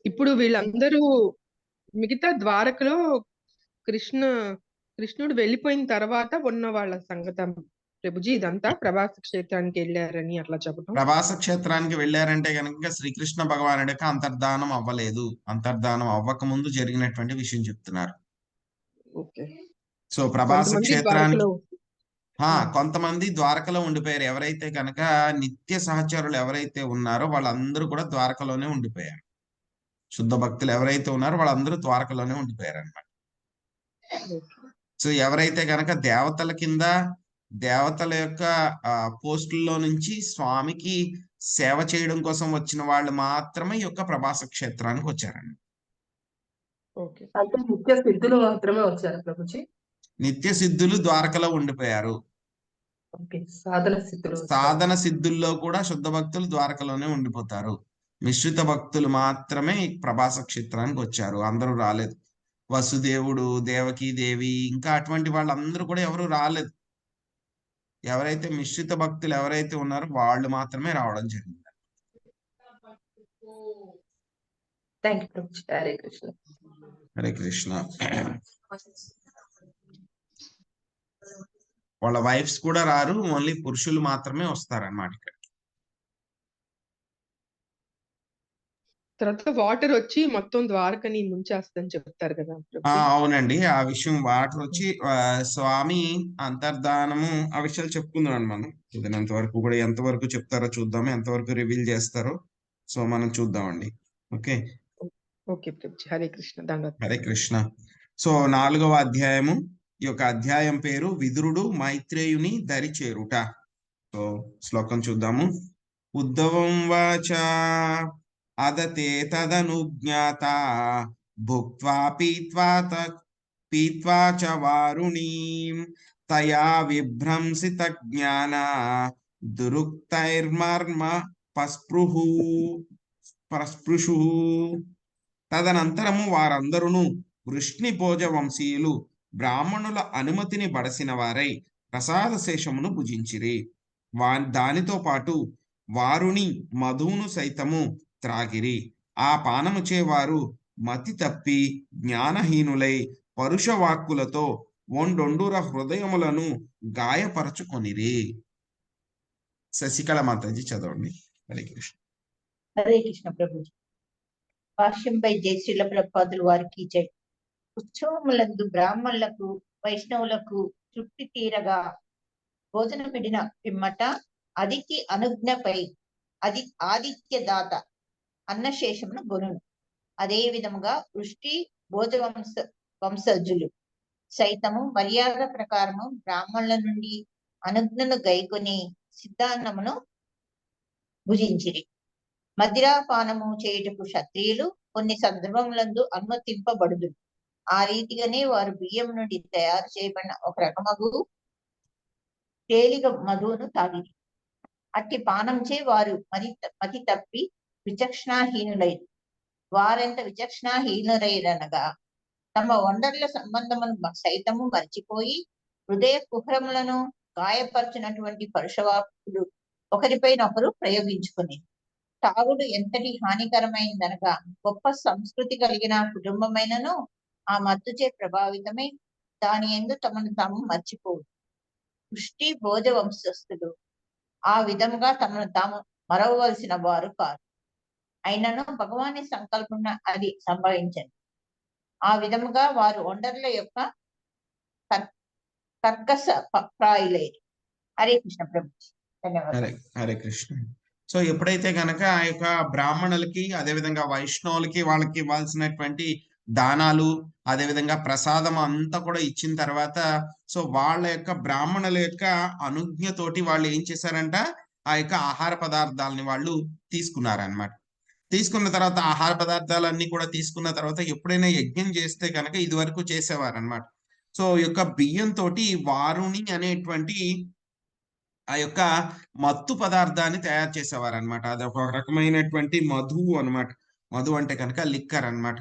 ఇప్పుడు వీళ్ళందరూ మిగతా ద్వారకలో కృష్ణుడు వెళ్ళిపోయిన తర్వాత ఉన్న వాళ్ళ సంగతం ప్రభుజీ, ఇదంతా ప్రభాస క్షేత్రానికి వెళ్ళారని అట్లా చెప్పడం. ప్రభాస క్షేత్రానికి వెళ్ళారంటే కనుక శ్రీకృష్ణ భగవానుడికి అంతర్ధానం అవ్వలేదు, అంతర్ధానం అవ్వక ముందు జరిగినటువంటి విషయం చెప్తున్నారు. ఓకే. సో ప్రభాస కొంతమంది క్షేత్రానికి ద్వారకలో కొంతమంది ద్వారకలో ఉండిపోయారు. ఎవరైతే కనుక నిత్య సహచరులు ఎవరైతే ఉన్నారో వాళ్ళందరూ కూడా ద్వారకలోనే ఉండిపోయారు. శుద్ధ భక్తులు ఎవరైతే ఉన్నారో వాళ్ళందరూ ద్వారకలోనే ఉండిపోయారు అనమాట. సో ఎవరైతే కనుక దేవతల కింద దేవతల యొక్క పోస్టుల్లో నుంచి స్వామికి సేవ చేయడం కోసం వచ్చిన వాళ్ళు మాత్రమే ఈ యొక్క ప్రభాస క్షేత్రానికి వచ్చారండి. అంటే నిత్య సిద్ధులు మాత్రమే వచ్చారు ప్రభుజీ. నిత్య సిద్ధులు ద్వారకలో ఉండిపోయారు. సాధన సిద్ధుల్లో కూడా శుద్ధ భక్తులు ద్వారకలోనే ఉండిపోతారు. మిశ్రిత భక్తులు మాత్రమే ప్రభాస క్షేత్రానికి వచ్చారు, అందరూ రాలేదు. వసుదేవుడు, దేవకీ దేవి, ఇంకా అటువంటి వాళ్ళందరూ కూడా ఎవరు రాలేదు. ఎవరైతే మిశ్రిత భక్తులు ఎవరైతే ఉన్నారో వాళ్ళు మాత్రమే రావడం జరిగింది. హరే కృష్ణ. హరే కృష్ణ. వాళ్ళ వైఫ్స్ కూడా రారు, ఓన్లీ పురుషులు మాత్రమే వస్తారన్నమాట ఇక్కడ. తర్వాత వాటర్ వచ్చి మొత్తం ద్వారకని ముంచేస్తుందని చెప్తారు కదా. అవునండి, ఆ విషయం వాటర్ వచ్చి స్వామి అంతర్ధానము ఆ విషయాలు చెప్పుకుందాం మనం. కుదిరినంత వరకు కూడా ఎంతవరకు చెప్తారో చూద్దాము, ఎంతవరకు రివీల్ చేస్తారో సో మనం చూద్దామండి. Okay okay Hare Krishna. Hare Krishna. So 4వ అధ్యాయము, ఈ యొక్క అధ్యాయం పేరు విదురుడు మైత్రేయుని దరి చేరుట. సో శ్లోకం చూద్దాము. ఉద్ధవం వాచ అదతే తదనుజ్ఞాత భుక్త్వా పీత్వా చ వారుణీం తయా విభ్రంసిత జ్ఞాన దురుక్తైర్మర్మ పస్పృశు. తదనంతరము వారందరూ వృష్ణి భోజ వంశీయులు బ్రాహ్మణుల అనుమతిని బడసిన వారై ప్రసాద శేషమును భుజించిరి. దానితో పాటు వారుని మధువును సైతము త్రాగిరి. ఆ పానముచే వారు మతి తప్పి జ్ఞానహీనులై పరుష వాక్కులతో ఒండొండుర హృదయములను గాయపరచుకొనిరి. శశికళ మాతాజీ చదవండి. హరే కృష్ణ. హరే కృష్ణ ప్రభుజీ. భాష్యంపై జయశ్రీల ప్రభుపాదులు వారికి జై. ఉత్సవములందు బ్రాహ్మణులకు వైష్ణవులకు తృప్తి తీరగా భోజనం పెట్టిన పిమ్మట అదితి అనుజ్ఞపై ఆదిత్య దాత అన్నశేషమును గొనును. అదే విధముగా వృష్టి భోజ వంశజులు సైతము మర్యాద ప్రకారము బ్రాహ్మణుల నుండి అనుజ్ఞను గైకొని సిద్ధాన్నమును భుజించిరి. మదిరాపానము చేయుటకు క్షత్రియులు కొన్ని సందర్భములందు అనుమతింపబడుదు. ఆ రీతిగానే వారు బియ్యం నుండి తయారు చేయబడిన ఒక రకమగు తేలిక మధువును తాగిరి. అట్టి పానంచే వారు మతి తప్పి విచక్షణాహీనులైరు. వారెంత విచక్షణాహీనులైరనగా తమ వండర్ల సంబంధమును సైతము మర్చిపోయి హృదయ కుహరములను గాయపరచినటువంటి పరుషవాకులు ఒకరిపైన ఒకరు ప్రయోగించుకుని. తాగుడు ఎంతటి హానికరమైందనగా గొప్ప సంస్కృతి కలిగిన కుటుంబమైనను ఆ మత్తుచే ప్రభావితమై దాని యందు తమను తాము మర్చిపోవు. వృష్టి భోజ వంశస్థులు ఆ విధముగా తమను తాము మరవవలసిన వారు కాదు. అయినను భగవాని సంకల్పన అది సంభవించండి. ఆ విధముగా వారు ఒండర్ల యొక్క కర్కశ ప్రాయులేరు. హరే కృష్ణ ప్రభు. ధన్యవాదాలు. హరే కృష్ణ. సో ఎప్పుడైతే కనుక ఆ యొక్క బ్రాహ్మణులకి అదేవిధంగా వైష్ణవులకి వాళ్ళకి ఇవ్వాల్సినటువంటి దానాలు అదేవిధంగా ప్రసాదం అంతా కూడా ఇచ్చిన తర్వాత సో వాళ్ళ యొక్క బ్రాహ్మణుల యొక్క అనుజ్ఞతోటి వాళ్ళు ఏం చేశారంట, ఆ యొక్క ఆహార పదార్థాలని వాళ్ళు తీసుకున్నారనమాట. తీసుకున్న తర్వాత ఆహార పదార్థాలన్నీ కూడా తీసుకున్న తర్వాత ఎప్పుడైనా యజ్ఞం చేస్తే కనుక ఇది వరకు చేసేవారనమాట. సో ఈ యొక్క బియ్యంతో వారుణి అనేటువంటి ఆ యొక్క మత్తు పదార్థాన్ని తయారు చేసేవారు అనమాట. అది ఒక రకమైనటువంటి మధువు అనమాట. మధు అంటే కనుక లిక్కర్ అనమాట.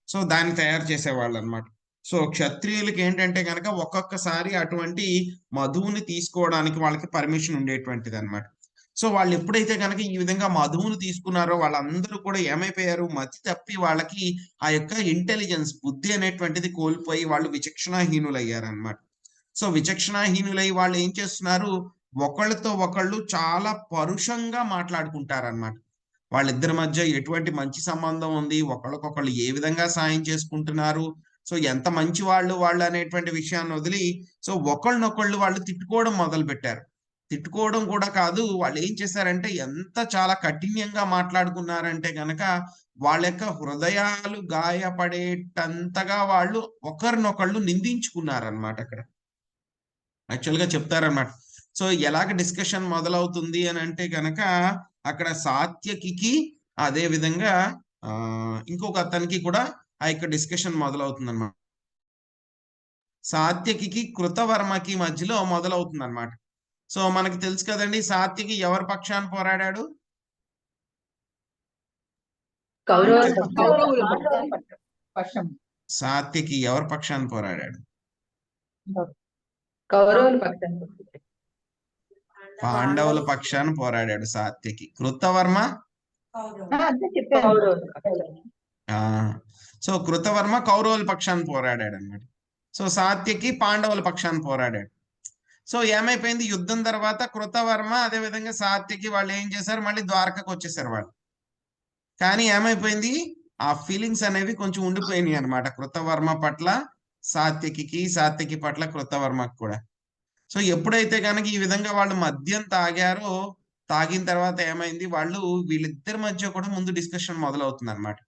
సో దాన్ని తయారు చేసేవాళ్ళు అనమాట. సో క్షత్రియులకి ఏంటంటే కనుక ఒక్కొక్కసారి అటువంటి మధువుని తీసుకోవడానికి వాళ్ళకి పర్మిషన్ ఉండేటువంటిది అనమాట. సో వాళ్ళు ఎప్పుడైతే కనుక ఈ విధంగా మధువును తీసుకున్నారో వాళ్ళందరూ కూడా ఏమైపోయారు, మతి తప్పి వాళ్ళకి ఆ యొక్క ఇంటెలిజెన్స్, బుద్ధి అనేటువంటిది కోల్పోయి వాళ్ళు విచక్షణాహీనులయ్యారనమాట. సో విచక్షణాహీనులై వాళ్ళు ఏం చేస్తున్నారు, ఒకళ్ళతో ఒకళ్ళు చాలా పరుషంగా మాట్లాడుకుంటారనమాట. వాళ్ళిద్దరి మధ్య ఎటువంటి మంచి సంబంధం ఉంది, ఒకళ్ళకొకళ్ళు ఏ విధంగా సాయం చేసుకుంటున్నారు, సో ఎంత మంచి వాళ్ళు అనేటువంటి విషయాన్ని వదిలి సో ఒకళ్ళనొకళ్ళు వాళ్ళు తిట్టుకోవడం మొదలు పెట్టారు. తిట్టుకోవడం కూడా కాదు, వాళ్ళు ఏం చేశారంటే ఎంత చాలా కఠినంగా మాట్లాడుకున్నారంటే గనక వాళ్ళ యొక్క హృదయాలు గాయపడేటంతగా వాళ్ళు ఒకరినొకళ్ళు నిందించుకున్నారనమాట. అక్కడ యాక్చువల్గా చెప్తారన్నమాట. సో ఎలాగ డిస్కషన్ మొదలవుతుంది అని అంటే గనక అక్కడ సాత్యకి అదే విధంగా ఇంకొక అతనికి కూడా ఆ యొక్క డిస్కషన్ మొదలవుతుంది అనమాట. సాత్యకి కృతవర్మకి మధ్యలో మొదలవుతుంది అనమాట. సో మనకి తెలుసు కదండి, సాత్యకి ఎవరి పక్షాన్ని పోరాడాడు, సాత్యకి ఎవరి పక్షాన్ని పోరాడాడు, పాండవుల పక్షాన్ని పోరాడాడు సాత్యకి. కృతవర్మ సో కృతవర్మ కౌరవుల పక్షాన్ని పోరాడాడు అనమాట. సో సాత్యకి పాండవుల పక్షాన్ని పోరాడాడు. సో ఏమైపోయింది, యుద్ధం తర్వాత కృతవర్మ అదే విధంగా సాత్యకి వాళ్ళు ఏం చేశారు, మళ్ళీ ద్వారకకు వచ్చేసారు వాళ్ళు. కానీ ఏమైపోయింది, ఆ ఫీలింగ్స్ అనేవి కొంచెం ఉండిపోయినాయి అనమాట కృతవర్మ పట్ల సాత్యకి పట్ల కృతవర్మకు కూడా. సో ఎప్పుడైతే కనుక ఈ విధంగా వాళ్ళు మద్యం తాగారో, తాగిన తర్వాత ఏమైంది, వాళ్ళు వీళ్ళిద్దరి మధ్య కూడా ముందు డిస్కషన్ మొదలవుతుంది అనమాట.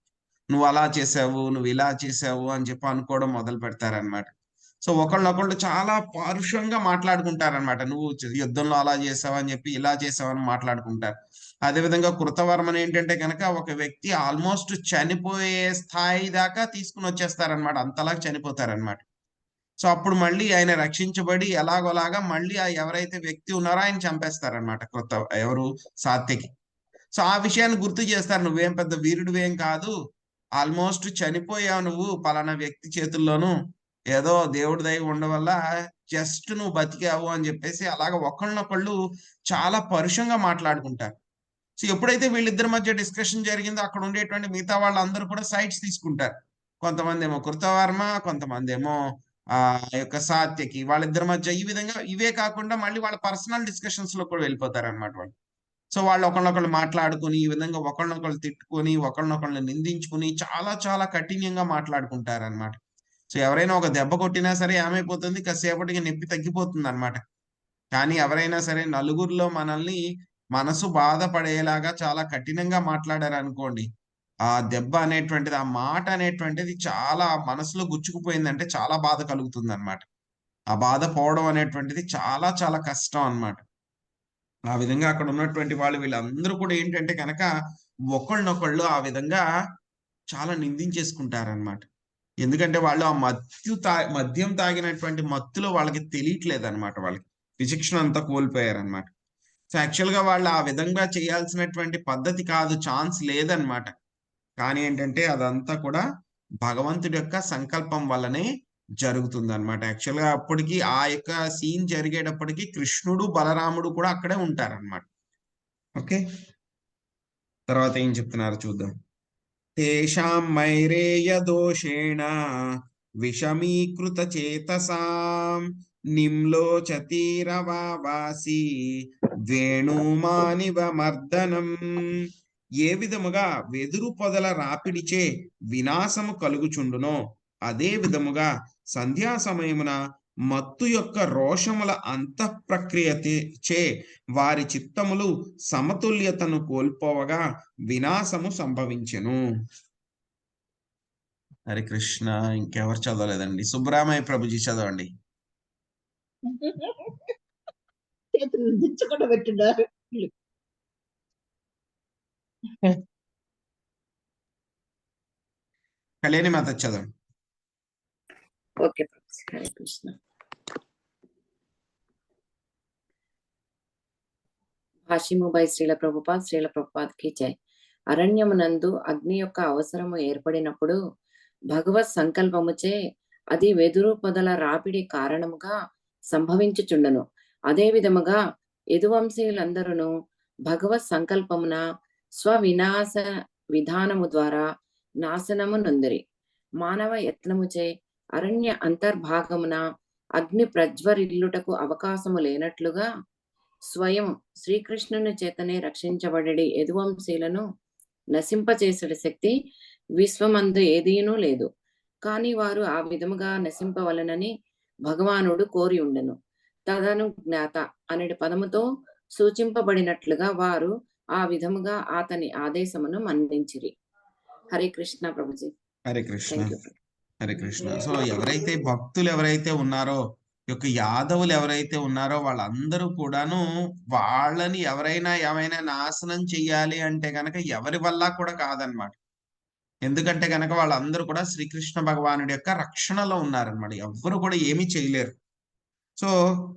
నువ్వు అలా చేసావు, నువ్వు ఇలా చేసావు అని చెప్పి అనుకోవడం మొదలు పెడతారనమాట. సో ఒకళ్ళొకళ్ళు చాలా పారుషంగా మాట్లాడుకుంటారనమాట. నువ్వు యుద్ధంలో అలా చేసావు అని చెప్పి, ఇలా చేసావు అని మాట్లాడుకుంటారు. అదేవిధంగా కృతవర్మని ఏంటంటే కనుక ఒక వ్యక్తి ఆల్మోస్ట్ చనిపోయే స్థాయి దాకా తీసుకుని వచ్చేస్తారనమాట, అంతలా చనిపోతారనమాట. సో అప్పుడు మళ్ళీ ఆయన రక్షించబడి ఎలాగోలాగా మళ్ళీ ఎవరైతే వ్యక్తి ఉన్నారో ఆయన చంపేస్తారనమాట ఎవరు, సాత్యకి. సో ఆ విషయాన్ని గుర్తు చేస్తారు, నువ్వేం పెద్ద వీరుడివేం కాదు, ఆల్మోస్ట్ చనిపోయావు నువ్వు పలానా వ్యక్తి చేతుల్లోనూ, ఏదో దేవుడి దయ ఉండడం వల్ల జస్ట్ నువ్వు బతికావు అని చెప్పేసి అలాగ ఒకళ్ళనొకళ్ళు చాలా పరుషంగా మాట్లాడుకుంటారు. సో ఎప్పుడైతే వీళ్ళిద్దరి మధ్య డిస్కషన్ జరిగిందో అక్కడ ఉండేటువంటి మిగతా వాళ్ళందరూ కూడా సైడ్స్ తీసుకుంటారు. కొంతమంది ఏమో కృతవర్మ, కొంతమంది ఏమో ఆ యొక్క సాత్యకి, వాళ్ళిద్దరి మధ్య ఈ విధంగా. ఇవే కాకుండా మళ్ళీ వాళ్ళ పర్సనల్ డిస్కషన్స్ లో కూడా వెళ్ళిపోతారు అనమాట వాళ్ళు. సో వాళ్ళు ఒకళ్ళనొకళ్ళు మాట్లాడుకుని ఈ విధంగా ఒకళ్ళనొకళ్ళు తిట్టుకొని ఒకళ్ళనొకళ్ళు నిందించుకుని చాలా చాలా కఠినంగా మాట్లాడుకుంటారనమాట. సో ఎవరైనా ఒక దెబ్బ కొట్టినా సరే ఏమైపోతుంది, కాసేపటికి నొప్పి తగ్గిపోతుంది అనమాట. కానీ ఎవరైనా సరే నలుగురిలో మనల్ని మనసు బాధపడేలాగా చాలా కఠినంగా మాట్లాడారు అనుకోండి, ఆ దెబ్బ అనేటువంటిది, ఆ మాట అనేటువంటిది చాలా మనసులో గుచ్చుకుపోయిందంటే చాలా బాధ కలుగుతుంది అనమాట. ఆ బాధ పోవడం అనేటువంటిది చాలా చాలా కష్టం అనమాట. ఆ విధంగా అక్కడ ఉన్నటువంటి వాళ్ళు వీళ్ళందరూ కూడా ఏంటంటే కనుక ఒకళ్ళనొకళ్ళు ఆ విధంగా చాలా నిందించేసుకుంటారనమాట. ఎందుకంటే వాళ్ళు ఆ మద్యం తాగినటువంటి మత్తులో వాళ్ళకి తెలియట్లేదు అనమాట, వాళ్ళకి విచక్షణ అంతా కోల్పోయారనమాట. సో యాక్చువల్గా వాళ్ళు ఆ విధంగా చేయాల్సినటువంటి పద్ధతి కాదు, ఛాన్స్ లేదనమాట. కానీ ఏంటంటే అదంతా కూడా భగవంతుడి యొక్క సంకల్పం వల్లనే జరుగుతుంది అనమాట. యాక్చువల్గా అప్పటికి ఆ యొక్క సీన్ జరిగేటప్పటికి కృష్ణుడు బలరాముడు కూడా అక్కడే ఉంటారనమాట. ఓకే, తర్వాత ఏం చెప్తున్నారు చూద్దాం. తేషాం మైరేయ దోషేణ విషమీకృత చేతసాం నిమ్లోచతీరవాసి ద్వేణుమానివ మర్దనం. ఏ విధముగా వెదురు పొదల రాపిడిచే వినాశము కలుగుచుండునో అదే విధముగా సంధ్యా సమయమున మత్తు యొక్క రోషముల అంతఃప్రక్రియ చే వారి చిత్తములు సమతుల్యతను కోల్పోవగా వినాశము సంభవించెను. హరే కృష్ణ. ఇంకెవరు చదవలేదండి? సుబ్రహ్మణ్య ప్రభుజీ చదవండి. కళ్యాణి మాత చదవండి. ఓకే, హరే కృష్ణ. భాష్యము బై శ్రీల ప్రభుపాద్కి జై. అరణ్యమునందు అగ్ని యొక్క అవసరము ఏర్పడినప్పుడు భగవత్ సంకల్పముచే అది వెదురు పొదల రాపిడి కారణముగా సంభవించుచుండను. అదే విధముగా యదువంశీయులందరూ భగవత్ సంకల్పమున స్వవినాశ విధానము ద్వారా నాశనము నొందిరి. మానవ యత్నముచే అరణ్య అంతర్భాగమున అగ్ని ప్రజ్వరిల్లుటకు అవకాశము లేనట్లుగా స్వయం శ్రీకృష్ణుని చేతనే రక్షించబడి యదువంశీలను నశింపచేసే శక్తి విశ్వమందు ఏదీనూ లేదు. కాని వారు ఆ విధముగా నశింపవలనని భగవానుడు కోరి ఉండెను. తదను జ్ఞాత అనే పదముతో సూచింపబడినట్లుగా వారు ఆ విధముగా అతని ఆదేశమును మన్నించిరి. Hare Krishna Prabhuji. Hare Krishna. Thank you. Hare Krishna. So ఎవరైతే భక్తులు ఎవరైతే ఉన్నారో, యొక్క యాదవులు ఎవరైతే ఉన్నారో వాళ్ళందరూ కూడాను వాళ్ళని ఎవరైనా ఏమైనా నాశనం చెయ్యాలి అంటే గనక ఎవరి వల్ల కూడా కాదనమాట. ఎందుకంటే గనక వాళ్ళందరూ కూడా శ్రీకృష్ణ భగవానుడి యొక్క రక్షణలో ఉన్నారనమాట. ఎవ్వరు కూడా ఏమీ చేయలేరు. సో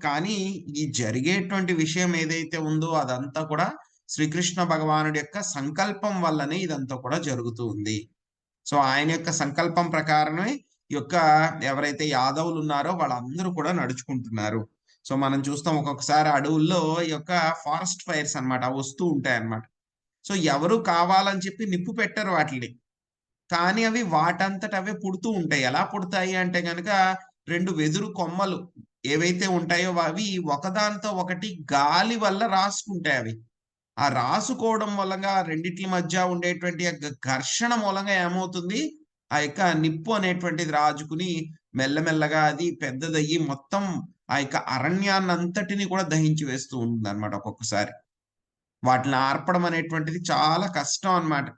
కానీ ఈ జరిగేటువంటి విషయం ఏదైతే ఉందో అదంతా కూడా శ్రీకృష్ణ భగవానుడి యొక్క సంకల్పం వల్లనే ఇదంతా కూడా జరుగుతూ ఉంది. సో ఆయన యొక్క సంకల్పం ప్రకారమే ఈ యొక్క ఎవరైతే యాదవులు ఉన్నారో వాళ్ళందరూ కూడా నడుచుకుంటున్నారు. సో మనం చూస్తాం ఒక్కొక్కసారి అడవుల్లో ఈ యొక్క ఫారెస్ట్ ఫైర్స్ అన్నమాట వస్తూ ఉంటాయి అన్నమాట. సో ఎవరు కావాలని చెప్పి నిప్పు పెట్టరు వాటిని, కానీ అవి వాటంతట అవే పుడుతూ ఉంటాయి. ఎలా పుడతాయి అంటే గనక 2 వెదురు కొమ్మలు ఏవైతే ఉంటాయో అవి ఒకదానితో ఒకటి గాలి వల్ల రాసుకుంటాయి. అవి ఆ రాసుకోవడం మూలంగా రెండిట్ల మధ్య ఉండేటువంటి ఘర్షణ మూలంగా ఏమవుతుంది, ఆ యొక్క నిప్పు అనేటువంటిది రాజుకుని మెల్లమెల్లగా అది పెద్దదయ్యి మొత్తం ఆ యొక్క అరణ్యాన్ని అంతటిని కూడా దహించి వేస్తూ ఉంటుంది అనమాట. ఒక్కొక్కసారి వాటిని ఆర్పడం అనేటువంటిది చాలా కష్టం అన్నమాట.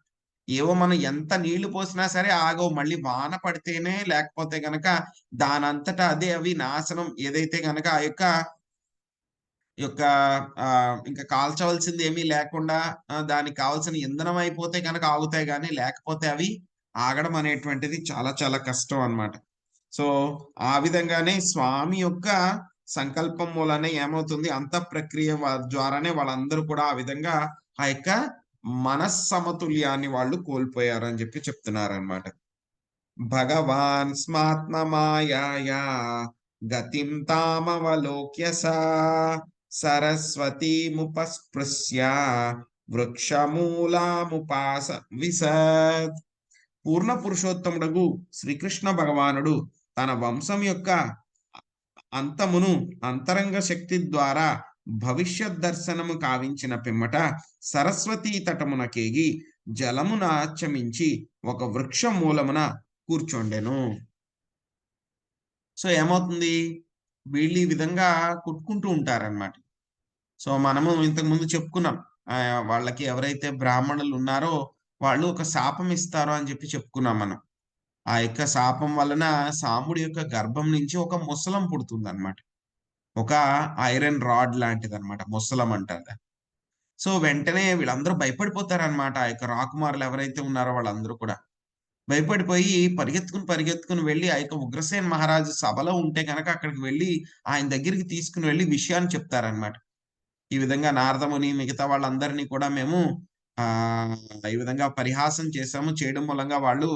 ఏవో మనం ఎంత నీళ్లు పోసినా సరే ఆగవు. మళ్ళీ వాన పడితేనే, లేకపోతే గనక దానంతటా అదే అవి నాశనం ఏదైతే గనక ఆ యొక్క ఇంకా కాల్చవలసింది ఏమీ లేకుండా దానికి కావాల్సిన ఇంధనం అయిపోతే కనుక ఆగుతాయి, కానీ లేకపోతే అవి ఆగడం అనేటువంటిది చాలా చాలా కష్టం అన్నమాట. సో ఆ విధంగానే స్వామి యొక్క సంకల్పం మూలనే ఏమవుతుంది, అంత ప్రక్రియ ద్వారానే వాళ్ళందరూ కూడా ఆ విధంగా ఆ యొక్క మనస్సమతుల్యాన్ని వాళ్ళు కోల్పోయారు అని చెప్పి చెప్తున్నారు అన్నమాట. భగవాన్ స్మాత్మ మాయా గతిం తామవలోక్య సా సరస్వతీముపస్పృశ్య వృక్షమూలాముపాస విశద్. పూర్ణ పురుషోత్తముడగు శ్రీకృష్ణ భగవానుడు తన వంశం యొక్క అంతమును అంతరంగ శక్తి ద్వారా భవిష్యత్ దర్శనము కావించిన పిమ్మట సరస్వతీ తటమునకేగి జలమున చమించి ఒక వృక్ష మూలమున కూర్చోండెను. సో ఏమవుతుంది, వీళ్ళు ఈ విధంగా కొట్టుకుంటూ ఉంటారన్నమాట. సో మనము ఇంతకు ముందు చెప్పుకున్నాం, వాళ్ళకి ఎవరైతే బ్రాహ్మణులు ఉన్నారో వాళ్ళు ఒక శాపం ఇస్తారో అని చెప్పి చెప్పుకున్నాం మనం. ఆ యొక్క శాపం వలన సాముడి యొక్క గర్భం నుంచి ఒక ముసలం పుడుతుంది అనమాట. ఒక ఐరన్ రాడ్ లాంటిది అనమాట, ముసలం అంటారు. సో వెంటనే వీళ్ళందరూ భయపడిపోతారనమాట. ఆ యొక్క రాకుమారులు ఎవరైతే ఉన్నారో వాళ్ళందరూ కూడా భయపడిపోయి పరిగెత్తుకుని వెళ్ళి ఆ యొక్క ఉగ్రసేన్ మహారాజు సభలో ఉంటే కనుక అక్కడికి వెళ్ళి ఆయన దగ్గరికి తీసుకుని వెళ్ళి విషయాన్ని చెప్తారనమాట. ఈ విధంగా నారదముని మిగతా వాళ్ళందరినీ కూడా మేము ఈ విధంగా పరిహాసం చేశాము, చేయడం మూలంగా వాళ్ళు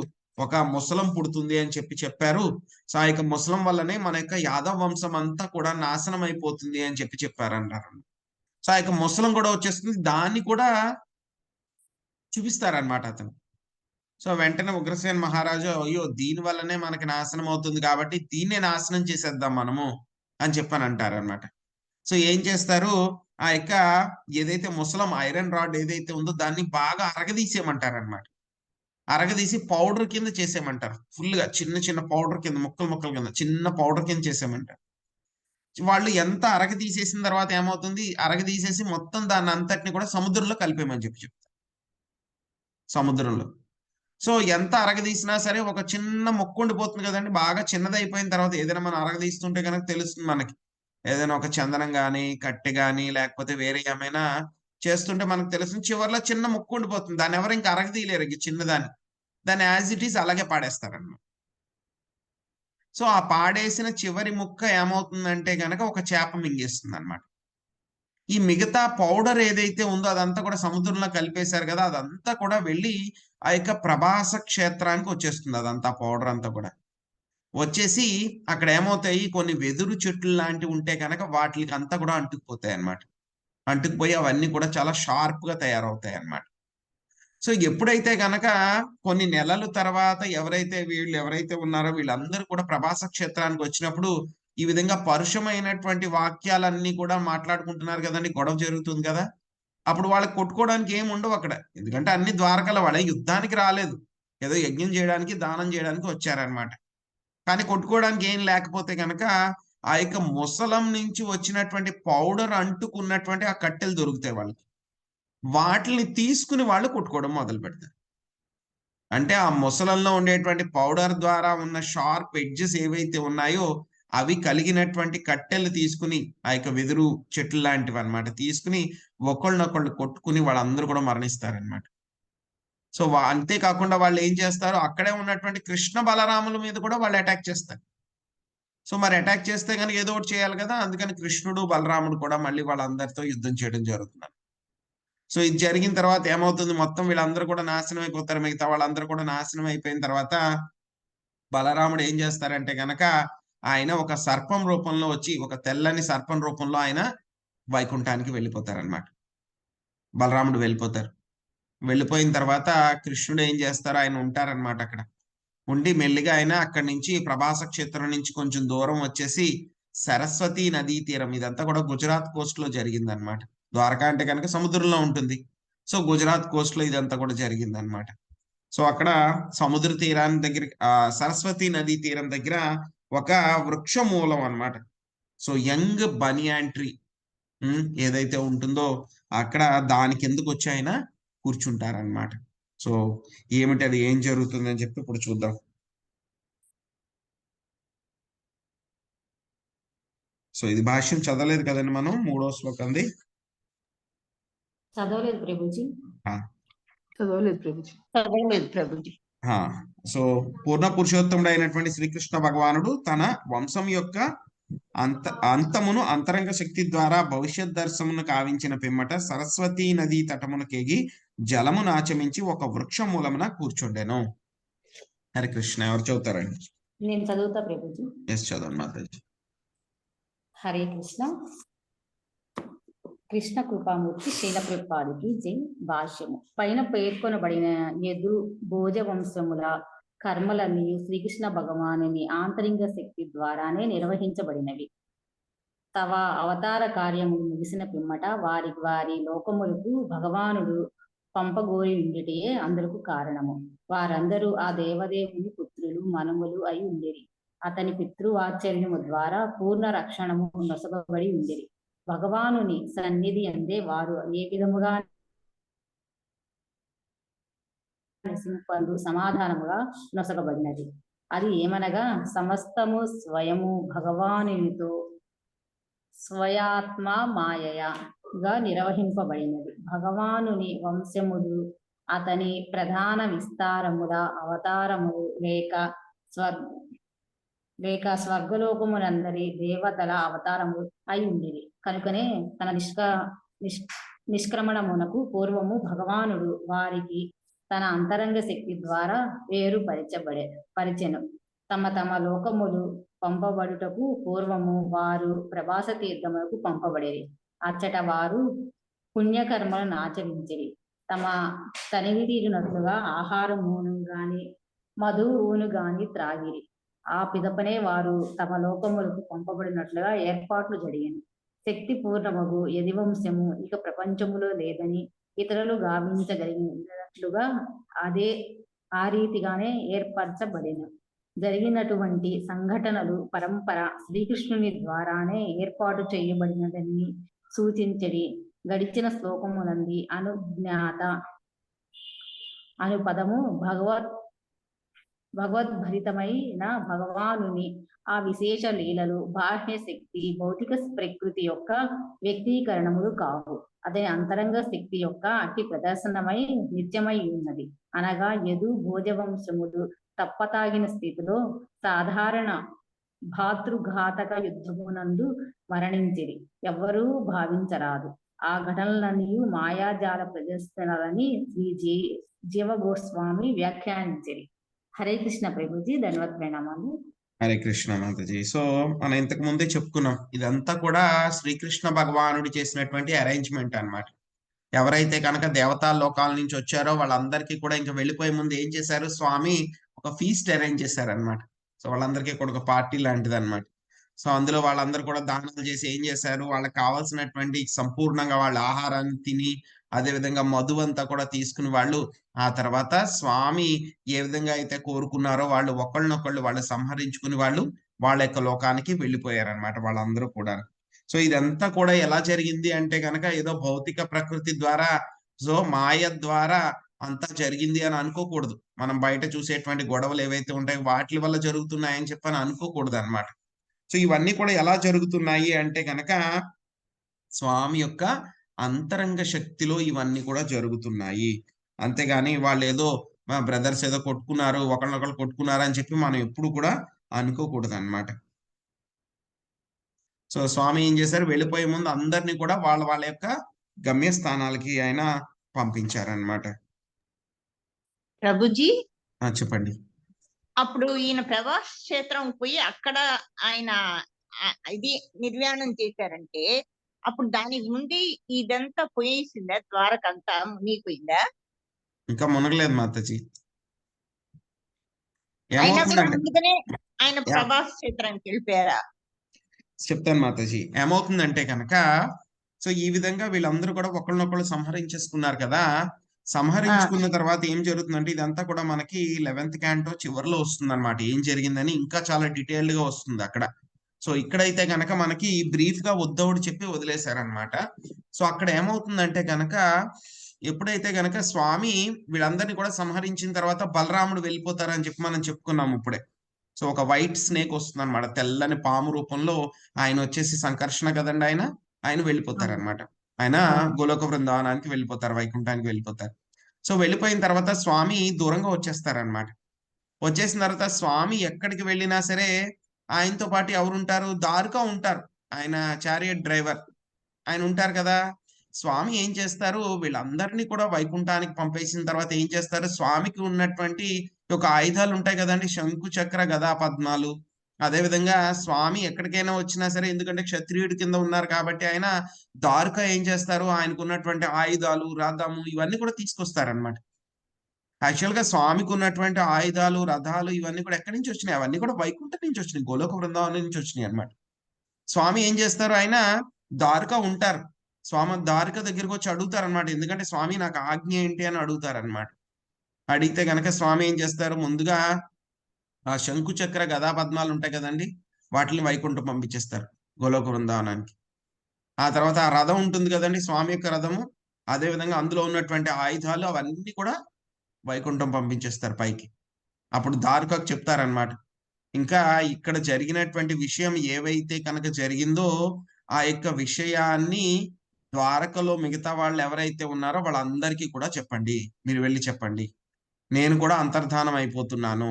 ఒక ముసలం పుడుతుంది అని చెప్పారు. సో ఆ యొక్క ముసలం వల్లనే మన యొక్క యాదవ్ వంశం అంతా కూడా నాశనం అయిపోతుంది అని చెప్పారంటారు. సో ఆ యొక్క ముసలం కూడా వచ్చేస్తుంది, దాన్ని కూడా చూపిస్తారనమాట అతను. సో వెంటనే ఉగ్రసేన్ మహారాజు అయ్యో దీని వల్లనే మనకి నాశనం అవుతుంది కాబట్టి దీన్నే నాశనం చేసేద్దాం మనము అని అంటారు అనమాట. సో ఏం చేస్తారు, ఆ యొక్క ఏదైతే ముసలం ఐరన్ రాడ్ ఏదైతే ఉందో దాన్ని బాగా అరగదీసేయమంటారు అనమాట. అరగదీసి పౌడర్ కింద చేసేయమంటారు. ఫుల్ గా చిన్న చిన్న పౌడర్ కింద ముక్కలు కింద చిన్న పౌడర్ కింద చేసేయమంటారు. వాళ్ళు ఎంత అరగదీసేసిన తర్వాత ఏమవుతుంది, అరగదీసేసి మొత్తం దాన్ని అంతటిని కూడా సముద్రంలో కలిపేయమని చెప్తారు. సముద్రంలో సో ఎంత అరగదీసినా సరే ఒక చిన్న మొక్క ఉండిపోతుంది కదండి. బాగా చిన్నది అయిపోయిన తర్వాత ఏదైనా మనం అరగదీస్తుంటే కనుక తెలుస్తుంది మనకి. ఏదైనా ఒక చందనం కానీ కట్టె కానీ లేకపోతే వేరే ఏమైనా చేస్తుంటే మనకు తెలుస్తుంది, చివరిలో చిన్న మొక్క ఉండిపోతుంది. దాన్ని ఎవరు ఇంకా అరగదీయలేరు, చిన్నదాన్ని. దాన్ని యాజ్ ఇట్ ఈస్ అలాగే పాడేస్తారన్నమాట. సో ఆ పాడేసిన చివరి ముక్క ఏమవుతుందంటే కనుక ఒక చేప మింగేస్తుంది అనమాట. ఈ మిగతా పౌడర్ ఏదైతే ఉందో అదంతా కూడా సముద్రంలో కలిపేశారు కదా, అదంతా కూడా వెళ్ళి ఆ యొక్క ప్రభాస క్షేత్రానికి వచ్చేస్తుంది. అదంతా పౌడర్ అంతా కూడా వచ్చేసి అక్కడ ఏమవుతాయి, కొన్ని వెదురు చెట్లు లాంటివి ఉంటే కనుక వాటికి అంతా కూడా అంటుకుపోతాయి అన్నమాట. అంటుకుపోయి అవన్నీ కూడా చాలా షార్ప్ గా తయారవుతాయి అన్నమాట. సో ఎప్పుడైతే గనక కొన్ని నెలల తర్వాత ఎవరైతే ఉన్నారో వీళ్ళందరూ కూడా ప్రభాస క్షేత్రానికి వచ్చినప్పుడు ఈ విధంగా పరుషమైనటువంటి వాక్యాలన్నీ కూడా మాట్లాడుకుంటున్నారు కదండి, గొడవ జరుగుతుంది కదా. అప్పుడు వాళ్ళకి కొట్టుకోవడానికి ఏమి ఉండవు అక్కడ, ఎందుకంటే అన్ని ద్వారకల వాళ్ళే యుద్ధానికి రాలేదు, ఏదో యజ్ఞం చేయడానికి దానం చేయడానికి వచ్చారనమాట. కానీ కొట్టుకోవడానికి ఏం లేకపోతే గనక ఆ యొక్క ముసలం నుంచి వచ్చినటువంటి పౌడర్ అంటుకున్నటువంటి ఆ కట్టెలు దొరుకుతాయి వాళ్ళకి, వాటిని తీసుకుని వాళ్ళు కొట్టుకోవడం మొదలు పెడతారు. అంటే ఆ ముసలంలో ఉండేటువంటి పౌడర్ ద్వారా ఉన్న షార్ప్ ఎడ్జెస్ ఏవైతే ఉన్నాయో అవి కలిగినటువంటి కట్టెలు తీసుకుని, ఆ యొక్క వెదురు చెట్లు లాంటివి అనమాట, తీసుకుని ఒకళ్ళనొకళ్ళు కొట్టుకుని వాళ్ళందరూ కూడా మరణిస్తారనమాట. సో అంతేకాకుండా వాళ్ళు ఏం చేస్తారు, అక్కడే ఉన్నటువంటి కృష్ణ బలరాముల మీద కూడా వాళ్ళు అటాక్ చేస్తారు. సో మరి అటాక్ చేస్తే కనుక ఏదో ఒకటి చేయాలి కదా, అందుకని కృష్ణుడు బలరాముడు కూడా మళ్ళీ వాళ్ళందరితో యుద్ధం చేయడం జరుగుతున్నారు. సో ఇది జరిగిన తర్వాత ఏమవుతుంది, మొత్తం వీళ్ళందరూ కూడా నాశనం అయిపోతారు, మిగతా వాళ్ళందరూ కూడా నాశనం అయిపోయిన తర్వాత బలరాముడు ఏం చేస్తారంటే గనక ఆయన ఒక సర్పం రూపంలో వచ్చి, ఒక తెల్లని సర్పం రూపంలో ఆయన వైకుంఠానికి వెళ్ళిపోతారనమాట. బలరాముడు వెళ్ళిపోతారు. వెళ్ళిపోయిన తర్వాత కృష్ణుడు ఏం చేస్తారు, ఆయన ఉంటారనమాట అక్కడ ఉండి మెల్లిగా ఆయన అక్కడి నుంచి ప్రభాస క్షేత్రం నుంచి కొంచెం దూరం వచ్చేసి సరస్వతి నదీ తీరం, ఇదంతా కూడా గుజరాత్ కోస్ట్ లో జరిగింది అనమాట. ద్వారకా అంటే కనుక సముద్రంలో ఉంటుంది, సో గుజరాత్ కోస్ట్ లో ఇదంతా కూడా జరిగింది అనమాట. సో అక్కడ సముద్ర తీరాన్ని దగ్గర సరస్వతి నదీ తీరం దగ్గర ఒక వృక్ష మూలం అనమాట. సో యంగ్ బనియాన్ ట్రీ ఏదైతే ఉంటుందో అక్కడ దాని కిందకు వచ్చి ఆయన కూర్చుంటారనమాట. సో ఏమిటి అది, ఏం జరుగుతుందని చెప్పి ఇప్పుడు చూద్దాం. సో ఇది భాష్యం చదవలేదు కదండి మనం, 3వ శ్లోకంది చదవలేదు ప్రభుజీ. చదవలేదు ప్రభుజీ. చదవలేదు ప్రభుజీ. సో పూర్ణ పురుషోత్తముడు అయినటువంటి శ్రీకృష్ణ భగవానుడు తన వంశం యొక్క అంతమును అంతరంగ శక్తి ద్వారా భవిష్యత్ దర్శనమును కావించిన పిమ్మట సరస్వతీ నదీ తటమునకేగి జలమును ఆచమించి ఒక వృక్ష మూలమున కూర్చుండెను. హరే కృష్ణ. ఎవరు చదువుతారండి? నేను చదువుతా ప్రభుజీ. ఎస్ చదవండి మాతాజీ. హరే కృష్ణ. కృష్ణ కృపామూర్తి శీల ప్రభుపాదికి జై. భాష్యము. పైన పేర్కొనబడిన యదు భోజ వంశముల కర్మలన్నీ శ్రీకృష్ణ భగవానుని ఆంతరింగ శక్తి ద్వారానే నిర్వహించబడినవి. తవ అవతార కార్యము ముగిసిన పిమ్మట వారి లోకములకు భగవానుడు పంపగోరి ఉండిటియే అందరకు కారణము. వారందరూ ఆ దేవదేవుని పుత్రులు మనములు అయి ఉండిరి. అతని పితృవాత్సల్యము ద్వారా పూర్ణ రక్షణము నొసగబడి ఉండిరి. భగవానుని సన్నిధి అందే వారు ఏ విధముగా నశింపందు సమాధానముగా నొసగబడినది. అది ఏమనగా సమస్తము స్వయము భగవానునితో స్వయాత్మ మాయగా నిర్వహింపబడినది. భగవానుని వంశములు అతని ప్రధాన విస్తారముల అవతారములు లేక స్వర్గలోకమునందరి దేవతల అవతారము అయి ఉండేది. కనుకనే తన నిష్క్రమణమునకు పూర్వము భగవానుడు వారికి తన అంతరంగ శక్తి ద్వారా పరిచెను. తమ లోకములు పంపబడుటకు పూర్వము వారు ప్రభాస తీర్థములకు పంపబడేది. అచ్చట వారు పుణ్యకర్మలను ఆచరించిరి. తమ తనివి తీరినట్లుగా ఆహారమును గాని మధువును గాని త్రాగిరి. ఆ పిదపనే వారు తమ లోకములకు పంపబడినట్లుగా ఏర్పాట్లు జరిగాను. శక్తి పూర్ణమగు యదివంశము ఇక ప్రపంచములో లేదని ఇతరులు గావించగలిగినట్లుగా ఆ రీతిగానే ఏర్పరచబడిన జరిగినటువంటి సంఘటనలు పరంపర శ్రీకృష్ణుని ద్వారానే ఏర్పాటు చేయబడినదని సూచించడి. గడిచిన శ్లోకమునంది అనుజ్ఞాత అను పదము భగవద్భరితమైన భగవానుని ఆ విశేష లీలలు బాహ్య శక్తి భౌతిక ప్రకృతి యొక్క వ్యక్తీకరణములు కావు. అదే అంతరంగ శక్తి యొక్క అట్టి ప్రదర్శనమై నిత్యమై ఉన్నది. అనగా యదు భోజవంశములు తప్పతాగిన స్థితిలో సాధారణ భాతృఘాతక యుద్ధమునందు మరణించిరి. ఎవ్వరూ భావించరాదు. ఆ ఘటనలన్నీ మాయాజాల ప్రదర్శనలని శ్రీ జీవ గోస్వామి వ్యాఖ్యానించిరి. హరే కృష్ణ ప్రభుజీ. ధన్యవాద ప్రణామాలు. హరే కృష్ణ మాతాజీ. సో మనం ఇంతకు ముందే చెప్పుకున్నాం, ఇదంతా కూడా శ్రీకృష్ణ భగవానుడు చేసినటువంటి అరేంజ్మెంట్ అన్నమాట. ఎవరైతే కనుక దేవతా లోకాల నుంచి వచ్చారో వాళ్ళందరికీ కూడా ఇంకా వెళ్ళిపోయే ముందు ఏం చేశారు, స్వామి ఒక ఫీస్ట్ అరేంజ్ చేశారనమాట. సో వాళ్ళందరికీ కూడా ఒక పార్టీ లాంటిది అనమాట. సో అందులో వాళ్ళందరూ కూడా దానాలు చేసి ఏం చేశారు, వాళ్ళకి కావాల్సినటువంటి సంపూర్ణంగా వాళ్ళ ఆహారాన్ని తిని, అదే విధంగా మధు అంతా కూడా తీసుకుని వాళ్ళు ఆ తర్వాత స్వామి ఏ విధంగా అయితే కోరుకున్నారో వాళ్ళు ఒకళ్ళనొకళ్ళు వాళ్ళు సంహరించుకుని వాళ్ళు వాళ్ళ యొక్క లోకానికి వెళ్ళిపోయారనమాట వాళ్ళందరూ కూడా. సో ఇదంతా కూడా ఎలా జరిగింది అంటే గనక ఏదో భౌతిక ప్రకృతి ద్వారా, సో మాయ ద్వారా అంతా జరిగింది అని అనుకోకూడదు. మనం బయట చూసేటువంటి గొడవలు ఏవైతే ఉంటాయో వాటి వల్ల జరుగుతున్నాయని చెప్పని అనుకోకూడదు అనమాట. సో ఇవన్నీ కూడా ఎలా జరుగుతున్నాయి అంటే గనక స్వామి యొక్క అంతరంగ శక్తిలో ఇవన్నీ కూడా జరుగుతున్నాయి. అంతేగాని వాళ్ళు ఏదో మా బ్రదర్స్ ఏదో కొట్టుకున్నారు, ఒకళ్ళనొకళ్ళు కొట్టుకున్నారు అని చెప్పి మనం ఎప్పుడు కూడా అనుకోకూడదు అనమాట. సో స్వామి ఏం చేశారు, వెళ్ళిపోయే ముందు అందరినీ కూడా వాళ్ళ వాళ్ళ యొక్క గమ్యస్థానాలకి ఆయన పంపించారనమాట. ప్రభుజీ, చెప్పండి. అప్పుడు ఈయన ప్రభాస్ క్షేత్రం పోయి అక్కడ ఆయన ఇది నిర్యాణం చేశారంటే అప్పుడు దానికి ముందు ఇదంతా పోయేసిందా, ద్వారకంతా మునిగిపోయిందా? ఇంకా మునగలేదు మాతాజీ. అయినా కూడా ఏమవుతుందంటే అందుకనే ఆయన ప్రభాస్ క్షేత్రానికి వెళ్ళిపోయారా? చెప్తాను మాతాజీ. ఏమవుతుందంటే కనుక సో ఈ విధంగా వీళ్ళందరూ కూడా ఒకళ్ళనొకళ్ళు సంహరించేసుకున్నారు కదా. సంహరించుకున్న తర్వాత ఏం జరుగుతుందంటే ఇదంతా కూడా మనకి 11th క్యాంటో చివరిలో వస్తుంది అనమాట. ఏం జరిగిందని ఇంకా చాలా డీటెయిల్డ్ గా వస్తుంది అక్కడ. సో ఇక్కడైతే గనక మనకి బ్రీఫ్ గా ఉద్ధవుడు చెప్పి వదిలేశారనమాట. సో అక్కడ ఏమవుతుందంటే గనక ఎప్పుడైతే గనక స్వామి వీళ్ళందరినీ కూడా సంహరించిన తర్వాత బలరాముడు వెళ్ళిపోతారని చెప్పి మనం చెప్పుకున్నాము ఇప్పుడే. సో ఒక వైట్ స్నేక్ వస్తుంది అనమాట, తెల్లని పాము రూపంలో ఆయన వచ్చేసి సంకర్షణ కదండి, ఆయన వెళ్ళిపోతారనమాట. ఆయన గోలోక బృందావనానికి వెళ్ళిపోతారు, వైకుంఠానికి వెళ్ళిపోతారు. సో వెళ్ళిపోయిన తర్వాత స్వామి దూరంగా వచ్చేస్తారనమాట. వచ్చేసిన తర్వాత స్వామి ఎక్కడికి వెళ్ళినా సరే ఆయనతో పాటు ఎవరు ఉంటారు, దారుకా ఉంటారు, ఆయన చారియట్ డ్రైవర్ ఆయన ఉంటారు కదా. స్వామి ఏం చేస్తారు, వీళ్ళందరినీ కూడా వైకుంఠానికి పంపేసిన తర్వాత ఏం చేస్తారు, స్వామికి ఉన్నటువంటి ఒక ఆయుధాలు ఉంటాయి కదండి, శంకు చక్ర గదా పద్మాలు. అదే విధంగా స్వామి ఎక్కడికైనా వచ్చినా సరే, ఎందుకంటే క్షత్రియుడి కింద ఉన్నారు కాబట్టి ఆయన దారుక ఏం చేస్తారు, ఆయనకు ఉన్నటువంటి ఆయుధాలు, రథము ఇవన్నీ కూడా తీసుకొస్తారనమాట. యాక్చువల్ గా స్వామికి ఉన్నటువంటి ఆయుధాలు, రథాలు ఇవన్నీ కూడా ఎక్కడి నుంచి వచ్చినాయి, అవన్నీ కూడా వైకుంఠం నుంచి వచ్చినాయి, గోలోక బృందావనం నుంచి వచ్చినాయి అనమాట. స్వామి ఏం చేస్తారు, ఆయన దారుక ఉంటారు. స్వామి దారుక దగ్గరికి వచ్చి అడుగుతారు అనమాట. ఎందుకంటే స్వామి నాకు ఆజ్ఞ ఏంటి అని అడుగుతారు అనమాట. అడిగితే గనక స్వామి ఏం చేస్తారు, ముందుగా ఆ శంకు చక్ర గదా పద్మాలు ఉంటాయి కదండి, వాటిని వైకుంఠం పంపించేస్తారు గోలోక బృందావనానికి. ఆ తర్వాత ఆ రథం ఉంటుంది కదండి, స్వామి యొక్క రథము, అదే విధంగా అందులో ఉన్నటువంటి ఆయుధాలు అవన్నీ కూడా వైకుంఠం పంపించేస్తారు పైకి. అప్పుడు దారుకకు చెప్తారనమాట, ఇంకా ఇక్కడ జరిగినటువంటి విషయం ఏవైతే కనుక జరిగిందో ఆ యొక్క విషయాన్ని ద్వారకలో మిగతా వాళ్ళు ఎవరైతే ఉన్నారో వాళ్ళందరికీ కూడా చెప్పండి, మీరు వెళ్ళి చెప్పండి, నేను కూడా అంతర్ధానం అయిపోతున్నాను.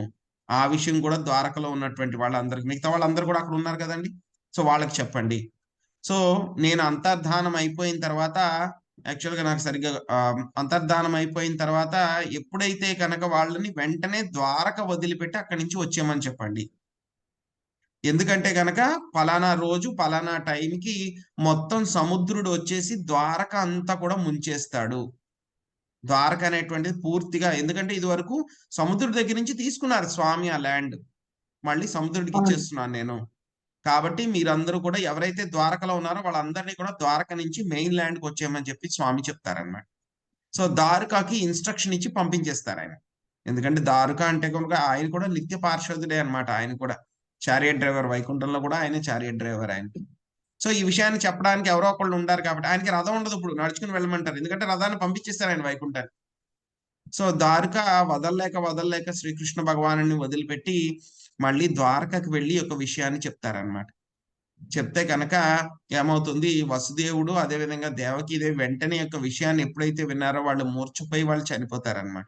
ఆ విషయం కూడా ద్వారకలో ఉన్నటువంటి వాళ్ళందరికి, మిగతా వాళ్ళందరూ కూడా అక్కడ ఉన్నారు కదండి, సో వాళ్ళకి చెప్పండి. సో నేను అంతర్ధానం అయిపోయిన తర్వాత, యాక్చువల్గా నాకు సరిగ్గా అంతర్ధానం అయిపోయిన తర్వాత ఎప్పుడైతే కనుక వాళ్ళని వెంటనే ద్వారక వదిలిపెట్టి అక్కడి నుంచి వచ్చేయమని చెప్పండి. ఎందుకంటే గనక పలానా రోజు పలానా టైంకి మొత్తం సముద్రుడు వచ్చేసి ద్వారక అంతా కూడా ముంచేస్తాడు. ద్వారక అనేటువంటిది పూర్తిగా, ఎందుకంటే ఇది వరకు సముద్రుడి దగ్గర నుంచి తీసుకున్నారు స్వామి ఆ ల్యాండ్, మళ్ళీ సముద్రుడికి ఇచ్చేస్తున్నాను నేను. కాబట్టి మీరందరూ కూడా ఎవరైతే ద్వారకలో ఉన్నారో వాళ్ళందరినీ కూడా ద్వారక నుంచి మెయిన్ ల్యాండ్కి వచ్చేయమని చెప్పి స్వామి చెప్తారనమాట. సో దారుకాకి ఇన్స్ట్రక్షన్ ఇచ్చి పంపించేస్తారు ఆయన. ఎందుకంటే దారుక అంటే కనుక ఆయన కూడా నిత్య పార్షదుడే అనమాట. ఆయన కూడా చారియట్ డ్రైవర్, వైకుంఠంలో కూడా ఆయన చారియట్ డ్రైవర్ ఆయన. సో ఈ విషయాన్ని చెప్పడానికి ఎవరో ఒకళ్ళు ఉండారు కాబట్టి ఆయనకి రథం ఉండదు, ఇప్పుడు నడుచుకుని వెళ్ళమంటారు, ఎందుకంటే రథాన్ని పంపించేస్తారు ఆయన వైకుంఠానికి. సో దారుక వదలలేక శ్రీకృష్ణ భగవాను వదిలిపెట్టి మళ్ళీ ద్వారకకి వెళ్ళి ఒక విషయాన్ని చెప్తారనమాట. చెప్తే కనుక ఏమవుతుంది, వసుదేవుడు అదేవిధంగా దేవకీదేవి వెంటనే యొక్క విషయాన్ని ఎప్పుడైతే విన్నారో వాళ్ళు మూర్ఛపోయి వాళ్ళు చనిపోతారనమాట.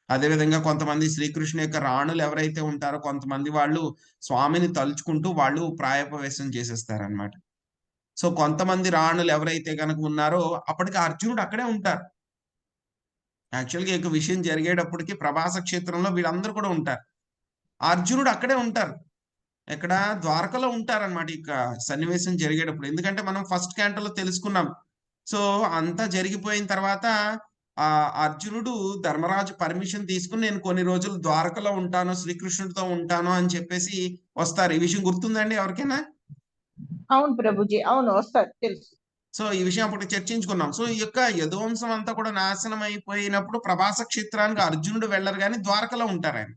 అదేవిధంగా కొంతమంది శ్రీకృష్ణు యొక్క రాణులు ఎవరైతే ఉంటారో కొంతమంది వాళ్ళు స్వామిని తలుచుకుంటూ వాళ్ళు ప్రాయోపవేశం చేసేస్తారనమాట. సో కొంతమంది రాణులు ఎవరైతే కనుక ఉన్నారో అప్పటికి అర్జునుడు అక్కడే ఉంటారు. యాక్చువల్గా ఈ యొక్క విషయం జరిగేటప్పటికి ప్రభాస క్షేత్రంలో వీళ్ళందరూ కూడా ఉంటారు, అర్జునుడు అక్కడే ఉంటారు. ఇక్కడ ద్వారకలో ఉంటారన్నమాట ఇక సన్నివేశం జరిగేటప్పుడు. ఎందుకంటే మనం ఫస్ట్ క్యాంటోలో తెలుసుకున్నాం. సో అంతా జరిగిపోయిన తర్వాత అర్జునుడు ధర్మరాజు పర్మిషన్ తీసుకుని నేను కొన్ని రోజులు ద్వారకలో ఉంటాను, శ్రీకృష్ణుడితో ఉంటాను అని చెప్పేసి వస్తారు. ఈ విషయం గుర్తుందండి ఎవరికైనా? అవును ప్రభుజీ, అవును వస్తారు, తెలుసు. సో ఈ విషయం అప్పుడు చర్చించుకున్నాం. సో ఈ యొక్క యదువంశం అంతా కూడా నాశనం అయిపోయినప్పుడు ప్రభాస క్షేత్రానికి అర్జునుడు వెళ్ళరు కానీ ద్వారకలో ఉంటారు ఆయన.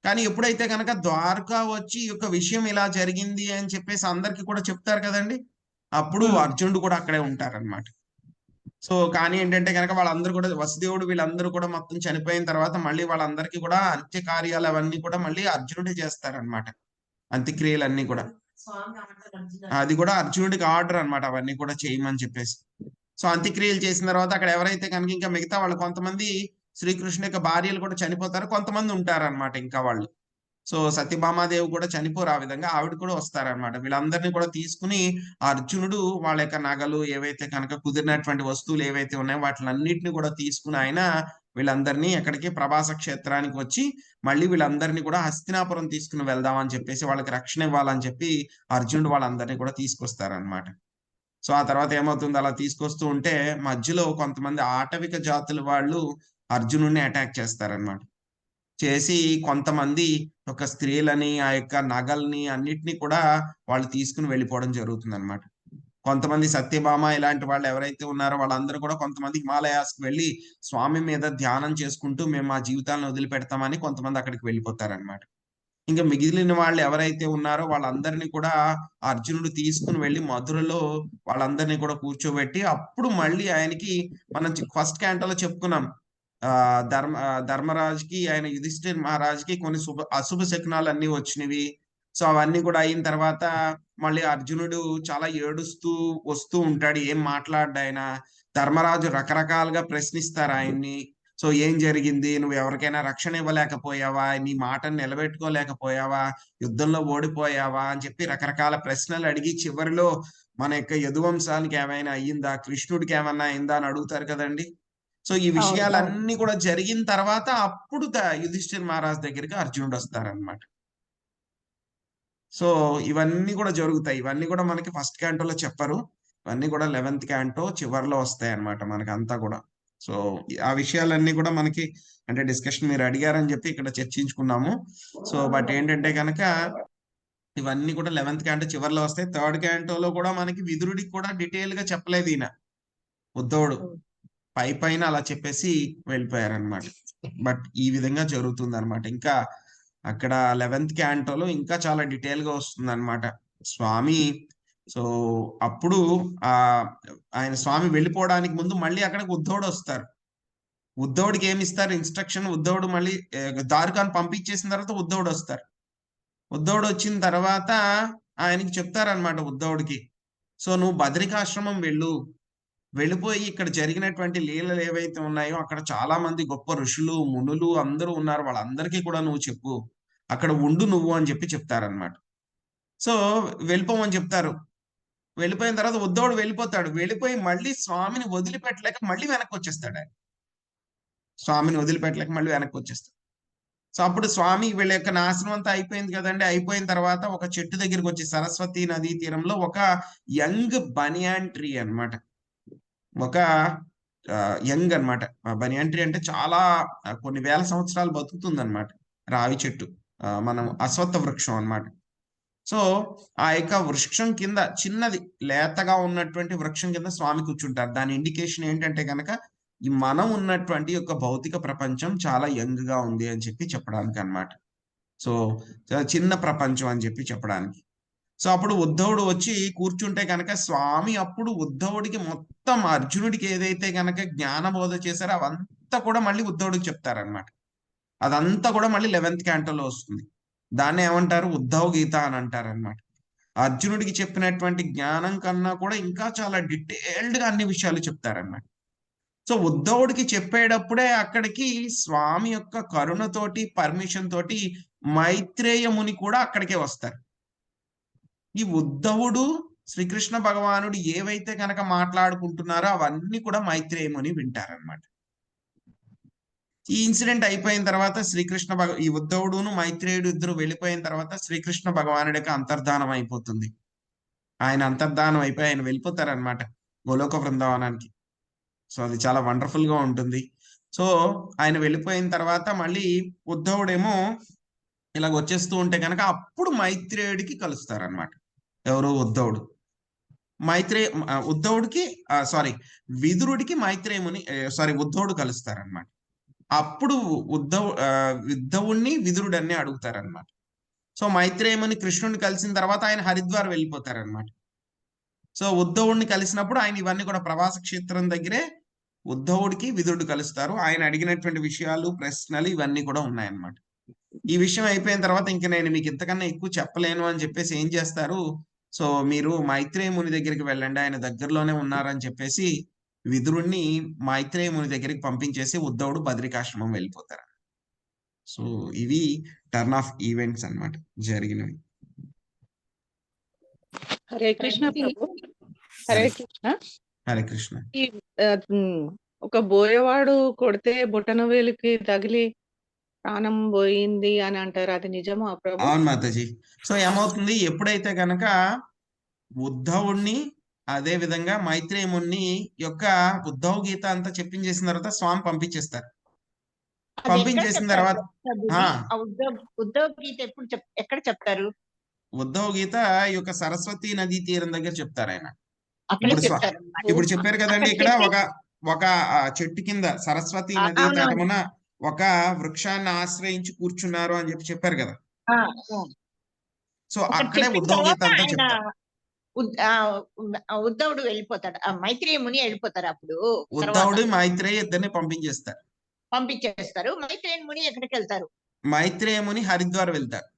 కానీ ఎప్పుడైతే కనుక ద్వారకా వచ్చి ఈ యొక్క విషయం ఇలా జరిగింది అని చెప్పేసి అందరికి కూడా చెప్తారు కదండి, అప్పుడు అర్జునుడు కూడా అక్కడే ఉంటారన్నమాట. సో కానీ ఏంటంటే కనుక వాళ్ళందరూ కూడా వసుదేవుడు వీళ్ళందరూ కూడా మొత్తం చనిపోయిన తర్వాత మళ్ళీ వాళ్ళందరికీ కూడా అంత్యకార్యాలు అవన్నీ కూడా మళ్ళీ అర్జునుడే చేస్తారనమాట. అంత్యక్రియలన్నీ కూడా అది కూడా అర్జునుడికి ఆర్డర్ అన్నమాట, అవన్నీ కూడా చేయమని చెప్పేసి. సో అంత్యక్రియలు చేసిన తర్వాత అక్కడ ఎవరైతే కనుక ఇంకా మిగతా వాళ్ళు కొంతమంది శ్రీకృష్ణు యొక్క భార్యలు కూడా చనిపోతారు, కొంతమంది ఉంటారన్నమాట ఇంకా వాళ్ళు. సో సత్యభామాదేవి కూడా చనిపోరు, ఆ విధంగా ఆవిడ కూడా వస్తారనమాట. వీళ్ళందరినీ కూడా తీసుకుని అర్జునుడు వాళ్ళ యొక్క నగలు ఏవైతే కనుక కుదిరినటువంటి వస్తువులు ఏవైతే ఉన్నాయో వాటిలన్నిటిని కూడా తీసుకుని ఆయన వీళ్ళందరినీ ఎక్కడికి ప్రభాస క్షేత్రానికి వచ్చి మళ్ళీ వీళ్ళందరినీ కూడా హస్తినాపురం తీసుకుని వెళ్దామని చెప్పేసి వాళ్ళకి రక్షణ ఇవ్వాలని చెప్పి అర్జునుడు వాళ్ళందరినీ కూడా తీసుకొస్తారనమాట. సో ఆ తర్వాత ఏమవుతుంది, అలా తీసుకొస్తూ ఉంటే మధ్యలో కొంతమంది ఆటవిక జాతుల వాళ్ళు అర్జునుడిని అటాక్ చేస్తారనమాట. చేసి కొంతమంది ఒక స్త్రీలని ఆ యొక్క నగల్ని అన్నిటినీ కూడా వాళ్ళు తీసుకుని వెళ్ళిపోవడం జరుగుతుంది అనమాట. కొంతమంది సత్యభామ ఇలాంటి వాళ్ళు ఎవరైతే ఉన్నారో వాళ్ళందరూ కూడా కొంతమంది హిమాలయాస్కి వెళ్ళి స్వామి మీద ధ్యానం చేసుకుంటూ మేము మా జీవితాలను వదిలిపెడతామని కొంతమంది అక్కడికి వెళ్ళిపోతారనమాట. ఇంకా మిగిలిన వాళ్ళు ఎవరైతే ఉన్నారో వాళ్ళందరినీ కూడా అర్జునుడు తీసుకుని వెళ్ళి మధురలో వాళ్ళందరినీ కూడా కూర్చోబెట్టి అప్పుడు మళ్ళీ ఆయనకి మనం ఫస్ట్ క్యాంటోలో చెప్పుకున్నాం, ధర్మరాజుకి ఆయన యుధిష్ఠిర్ మహారాజుకి కొన్ని అశుభ శకునాలు అన్ని వచ్చినవి. సో అవన్నీ కూడా అయిన తర్వాత మళ్ళీ అర్జునుడు చాలా ఏడుస్తూ వస్తూ ఉంటాడు, ఏం మాట్లాడ్డా ఆయన. ధర్మరాజు రకరకాలుగా ప్రశ్నిస్తారు ఆయన్ని. సో ఏం జరిగింది, నువ్వు ఎవరికైనా రక్షణ ఇవ్వలేకపోయావా, నీ మాటను నిలబెట్టుకోలేకపోయావా, యుద్ధంలో ఓడిపోయావా అని చెప్పి రకరకాల ప్రశ్నలు అడిగి చివరిలో మన యొక్క యదువంశానికి ఏమైనా అయ్యిందా, కృష్ణుడికి ఏమన్నా అయిందా అని అడుగుతారు కదండి. సో ఈ విషయాలన్నీ కూడా జరిగిన తర్వాత అప్పుడు యుధిష్ఠిర్ మహారాజ్ దగ్గరికి అర్జునుడు వస్తారనమాట. సో ఇవన్నీ కూడా జరుగుతాయి, ఇవన్నీ కూడా మనకి ఫస్ట్ క్యాంటోలో చెప్పరు, ఇవన్నీ కూడా 11th క్యాంటో చివరిలో వస్తాయి అన్నమాట మనకి అంతా కూడా. సో ఆ విషయాలన్నీ కూడా మనకి అంటే డిస్కషన్ మీరు అడిగారని చెప్పి ఇక్కడ చర్చించుకున్నాము. సో బట్ ఏంటంటే కనుక ఇవన్నీ కూడా 11th క్యాంటో చివరిలో వస్తాయి. 3rd క్యాంటోలో కూడా మనకి విదురుడికి కూడా డీటెయిల్ గా చెప్పలేదు ఈయన, ఉద్ధవుడు పైన అలా చెప్పేసి వెళ్ళిపోయారనమాట. బట్ ఈ విధంగా జరుగుతుంది అనమాట. ఇంకా అక్కడ 11th క్యాంటోలో ఇంకా చాలా డీటెయిల్ గా వస్తుంది అనమాట స్వామి. సో అప్పుడు ఆయన స్వామి వెళ్ళిపోవడానికి ముందు మళ్ళీ అక్కడికి ఉద్ధవుడు వస్తారు. ఉద్ధవుడికి ఏమి ఇస్తారు ఇన్స్ట్రక్షన్, ఉద్ధవుడు మళ్ళీ దారుకాన్ని పంపించేసిన తర్వాత ఉద్ధవుడు వస్తారు. ఉద్ధవుడు వచ్చిన తర్వాత ఆయనకి చెప్తారనమాట ఉద్ధవుడికి, సో నువ్వు బదరికాశ్రమం వెళ్ళిపోయి ఇక్కడ జరిగినటువంటి లీలలు ఏవైతే ఉన్నాయో అక్కడ చాలా మంది గొప్ప ఋషులు మునులు అందరూ ఉన్నారు, వాళ్ళందరికీ కూడా నువ్వు చెప్పు, అక్కడ ఉండు నువ్వు అని చెప్పి చెప్తారనమాట. సో వెళ్ళిపోమని చెప్తారు. వెళ్ళిపోయిన తర్వాత ఉద్ధవుడు వెళ్ళిపోతాడు. వెళ్ళిపోయి మళ్ళీ స్వామిని వదిలిపెట్టలేక మళ్ళీ వెనక్కి వచ్చేస్తాడు. ఆయన స్వామిని వదిలిపెట్టలేక మళ్ళీ వెనక్కి వచ్చేస్తాడు. సో అప్పుడు స్వామి వీళ్ళ యొక్క నాశనం అంతా అయిపోయింది కదండి. అయిపోయిన తర్వాత ఒక చెట్టు దగ్గరికి వచ్చి సరస్వతి నదీ తీరంలో ఒక యంగ్ బనియాన్ ట్రీ అనమాట, ఒక యంగ్ అనమాట. బనియాన్ ట్రీ అంటే చాలా కొన్ని వేల సంవత్సరాలు బతుకుతుంది అనమాట, రావి చెట్టు, మనం అశ్వత్థ వృక్షం అన్నమాట. సో ఆ యొక్క వృక్షం కింద చిన్నది లేతగా ఉన్నటువంటి వృక్షం కింద స్వామి కూర్చుంటారు. దాని ఇండికేషన్ ఏంటంటే కనుక ఈ మనం ఉన్నటువంటి యొక్క భౌతిక ప్రపంచం చాలా యంగ్ గా ఉంది అని చెప్పి చెప్పడానికి అన్నమాట. సో చిన్న ప్రపంచం అని చెప్పి చెప్పడానికి. సో అప్పుడు ఉద్ధవుడు వచ్చి కూర్చుంటే కనుక స్వామి అప్పుడు ఉద్ధవుడికి మొత్తం అర్జునుడికి ఏదైతే కనుక జ్ఞానబోధ చేశారో అవంతా కూడా మళ్ళీ ఉద్ధవుడికి చెప్తారనమాట. అదంతా కూడా మళ్ళీ 11th క్యాంటోలో వస్తుంది. దాన్ని ఏమంటారు, ఉద్ధవ గీత అని అంటారు అనమాట. అర్జునుడికి చెప్పినటువంటి జ్ఞానం కన్నా కూడా ఇంకా చాలా డీటెయిల్డ్ గా అన్ని విషయాలు చెప్తారన్నమాట. సో ఉద్ధవుడికి చెప్పేటప్పుడే అక్కడికి స్వామి యొక్క కరుణతోటి పర్మిషన్ తోటి మైత్రేయ ముని కూడా అక్కడికే వస్తారు. ఈ ఉద్ధవుడు శ్రీకృష్ణ భగవానుడు ఏవైతే కనుక మాట్లాడుకుంటున్నారో అవన్నీ కూడా మైత్రేయ ముని వింటారనమాట. ఈ ఇన్సిడెంట్ అయిపోయిన తర్వాత ఈ ఉద్ధవుడును మైత్రేయుడు ఇద్దరు వెళ్ళిపోయిన తర్వాత శ్రీకృష్ణ భగవానుడి యొక్క అంతర్ధానం అయిపోతుంది. ఆయన అంతర్ధానం అయిపోయి ఆయన వెళ్ళిపోతారనమాట గోలోక బృందావనానికి. సో అది చాలా వండర్ఫుల్ గా ఉంటుంది. సో ఆయన వెళ్ళిపోయిన తర్వాత మళ్ళీ ఉద్ధవుడేమో ఇలాగ వచ్చేస్తూ ఉంటే కనుక అప్పుడు మైత్రేయుడికి కలుస్తారనమాట. ఎవరు? ఉద్ధవుడు. ఉద్ధవుడికి విదురుడికి ఉద్ధవుడు కలుస్తారనమాట. అప్పుడు ఉద్ధవుణ్ణి విదురుడన్ని అడుగుతారనమాట. సో మైత్రేయముని కృష్ణుడిని కలిసిన తర్వాత ఆయన హరిద్వార్ వెళ్ళిపోతారనమాట. సో ఉద్ధవుడిని కలిసినప్పుడు ఆయన ఇవన్నీ కూడా ప్రవాస క్షేత్రం దగ్గరే ఉద్ధవుడికి విదురుడు కలుస్తారు. ఆయన అడిగినటువంటి విషయాలు, ప్రశ్నలు ఇవన్నీ కూడా ఉన్నాయన్నమాట. ఈ విషయం అయిపోయిన తర్వాత ఇంక నేను మీకు ఇంతకన్నా ఎక్కువ చెప్పలేను అని చెప్పేసి ఏం చేస్తారు, సో మీరు మైత్రేయ ముని దగ్గరికి వెళ్ళండి, ఆయన దగ్గరలోనే ఉన్నారని చెప్పేసి విదురుణ్ణి మైత్రేయ ముని దగ్గరికి పంపించేసి ఉద్ధవుడు బద్రికాశ్రమం వెళ్ళిపోతారు. సో ఇవి టర్న్ ఆఫ్ ఈవెంట్స్ అన్నమాట జరిగినవి. హరే కృష్ణ ప్రభు. హరే కృష్ణ. హరే కృష్ణ. ఈ ఒక బోయవాడు కొడితే బొటన వేలుకి తగిలి ప్రాణం పోయింది అని అంటారు, అది నిజమా ప్రభు? అవును మాతాజీ. సో ఏమవుతుంది, ఎప్పుడైతే గనక ఉద్ధవుణ్ణి అదే విధంగా మైత్రేయముని యొక్క ఉద్ధవ గీత అంతా చెప్పించేసిన తర్వాత స్వామి పంపించేస్తారు. పంపించేసిన తర్వాత ఉద్ధవ్ గీత ఎక్కడ చెప్తారు? ఉద్ధవ గీత ఈ యొక్క సరస్వతి నదీ తీరం దగ్గర చెప్తారు ఆయన. చెప్తారు. ఇప్పుడు చెప్పారు కదండి, ఇక్కడ ఒక చెట్టు కింద సరస్వతి నది తటమున ఒక వృక్షాన్ని ఆశ్రయించి కూర్చున్నారు అని చెప్పారు కదా. సో అక్కడే ఉద్ధవ గీత అంతా చెప్తారు. ఉద్ధవుడు వెళ్ళిపోతాడు, మైత్రేయ ముని వెళ్ళిపోతారు. అప్పుడు ఉద్ధవుడు మైత్రేయ ఇద్దరిని పంపించేస్తారు. మైత్రేయ ముని ఎక్కడికి వెళ్తారు? మైత్రేయ ముని హరిద్వార్ వెళ్తారు.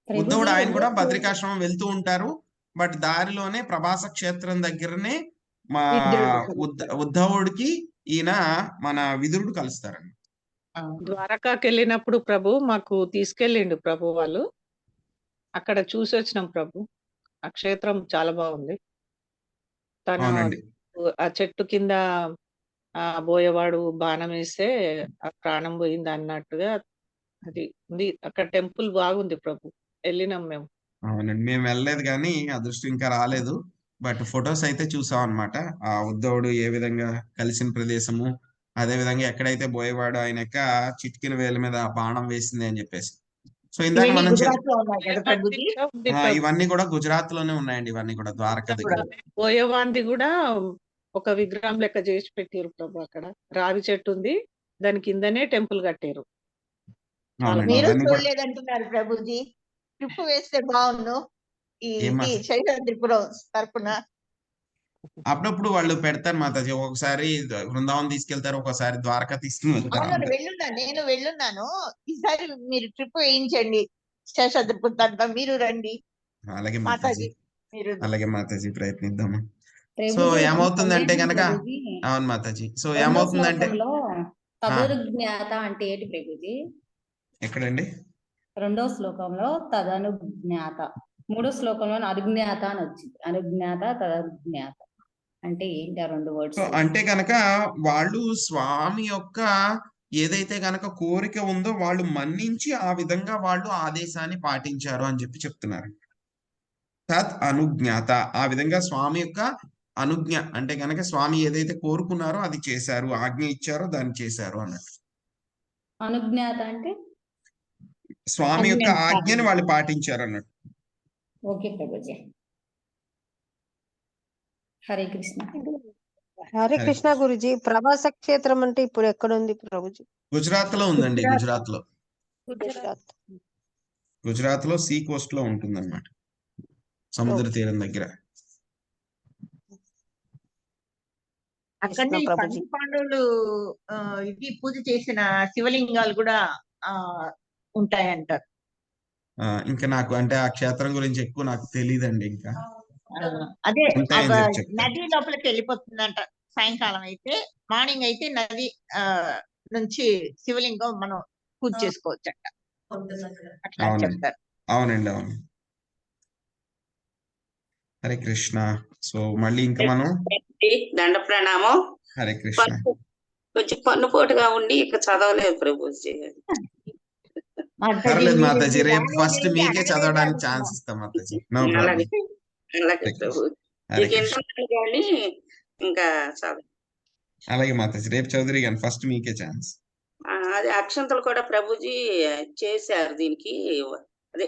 ఉద్ధవుడు ఆయన కూడా బద్రికాశ్రమం వెళ్తూ ఉంటారు. బట్ దారిలోనే ప్రభాస క్షేత్రం దగ్గరనే మా ఉద్ధవుడికి ఈయన మన విదురుడు కలుస్తారండి. ద్వారకాకి వెళ్ళినప్పుడు ప్రభు మాకు తీసుకెళ్ళిండు ప్రభు వాళ్ళు, అక్కడ చూసి వచ్చినాం ప్రభు. ఆ క్షేత్రం చాలా బాగుంది. తను ఆ చెట్టు కింద ఆ బోయవాడు బాణం వేస్తే ఆ ప్రాణం పోయింది అన్నట్టుగా అది ఉంది. అక్కడ టెంపుల్ బాగుంది ప్రభు, వెళ్ళినాం మేము. అవునండి, మేము వెళ్ళలేదు కానీ అదృష్టం ఇంకా రాలేదు. బట్ ఫొటోస్ అయితే చూసాం అనమాట. ఆ ఉద్ధవుడు ఏ విధంగా కలిసిన ప్రదేశము, అదే విధంగా ఎక్కడైతే బోయవాడు ఆయన యొక్క చిటికిన వేల మీద బాణం వేసింది అని చెప్పేసి. సో ఇందాక మనం ఇవన్నీ కూడా గుజరాత్ లోనే ఉన్నాయండి. ఇవన్నీ కూడా ద్వారకా దగ్గర. బోయవాంది కూడా ఒక విగ్రహం లెక్క చేసి పెట్టారు ప్రభు. అక్కడ రావి చెట్టు ఉంది, దాని కిందనే టెంపుల్ కట్టారు. మీరు చూడలేదంటున్నారు ప్రభుజీ. ట్రిప్ వేస్తే బాగుండు ఈ శైలాద్రిపురం తరపున. అప్పుడప్పుడు వాళ్ళు పెడతారు మాతాజీ, ఒకసారి బృందావనం తీసుకెళ్తారు, ఒకసారి ద్వారకా తీసుకెళ్తారు. నేను వెళ్ళున్నాను. ఈసారి మీరు ట్రిప్ వేయించండి శేషాద్రిపురం తరపున, మీరు రండి. అలాగే మాతాజీ, అలాగే మాతాజీ, ప్రయత్నిద్దాము. సో ఏమవుతుందంటే కనుక, అవును మాతాజీ, సో ఏమవుతుందంటే తదనుజ్ఞాత అంటే ఏంటి ప్రభుజీ? ఎక్కడండి? రెండో శ్లోకంలో తదనుజ్ఞాత, మూడో శ్లోకంలో అనుజ్ఞాత అని వచ్చింది. అనుజ్ఞాత తదనుజ్ఞాత అంటే ఏంటి ఆ రెండు వర్డ్స్? అంటే కనుక వాళ్ళు స్వామి యొక్క ఏదైతే కనుక కోరిక ఉందో వాళ్ళు మన్నించి ఆ విధంగా వాళ్ళు ఆదేశాన్ని పాటించారు అని చెప్తున్నారు. తత్ అనుజ్ఞాత, ఆ విధంగా స్వామి యొక్క అనుజ్ఞ అంటే కనుక స్వామి ఏదైతే కోరుకున్నారో అది చేశారు, ఆజ్ఞ ఇచ్చారో దాన్ని చేశారు అన్నట్టు. అనుజ్ఞాత అంటే స్వామి యొక్క ఆజ్ఞని వాళ్ళు పాటించారు అన్నట్టు. ఓకే ప్రభుజీ. హరే కృష్ణ. హరే కృష్ణ గురుజీ. ప్రభాస క్షేత్రం అంటే ఇప్పుడు ఎక్కడ ఉంది ప్రభుజీ? గుజరాత్ లో ఉందండి. గుజరాత్ లో సీ కోస్ట్ లో ఉంటుంది అన్నమాట, సముద్ర తీరం దగ్గర. అక్కడనే పాండవులు ఇది పూజ చేసిన శివలింగాలు కూడా ఉంటాయంటారు. ఇంకా నాకు అంటే ఆ క్షేత్రం గురించి ఎక్కువ నాకు తెలియదండి. ఇంకా అదే నది లోపలికి వెళ్ళిపోతుందంట సాయంకాలం అయితే. మార్నింగ్ అయితే నది నుంచి శివలింగం మనం పూజ చేసుకోవచ్చు అంట. అట్లా చెప్తారు. అవునండి, అవును. హరే కృష్ణ. సో మళ్ళీ ఇంకా మనం దండ ప్రణామం. హరే కృష్ణ. కొంచెం పన్నుపోటుగా ఉండి ఇక చదవలేదు ప్రభుజీ. పర్లేదు మాతాజీ, రేపు ఫస్ట్ మీకే చదవడానికి ఛాన్స్ ఇస్తాం మాతాజీ. No problem. అలాగే ప్రభు. హరే నీకు కృష్ణ. ఇంటున్నాను కానీ ఇంకా చదవ. అలాగే మాతాజీ, రేపు చౌదరి గాని ఫస్ట్ మీకే ఛాన్స్. అది అక్షంతలు కూడా ప్రభుజీ చేశారు దీనికి. అదే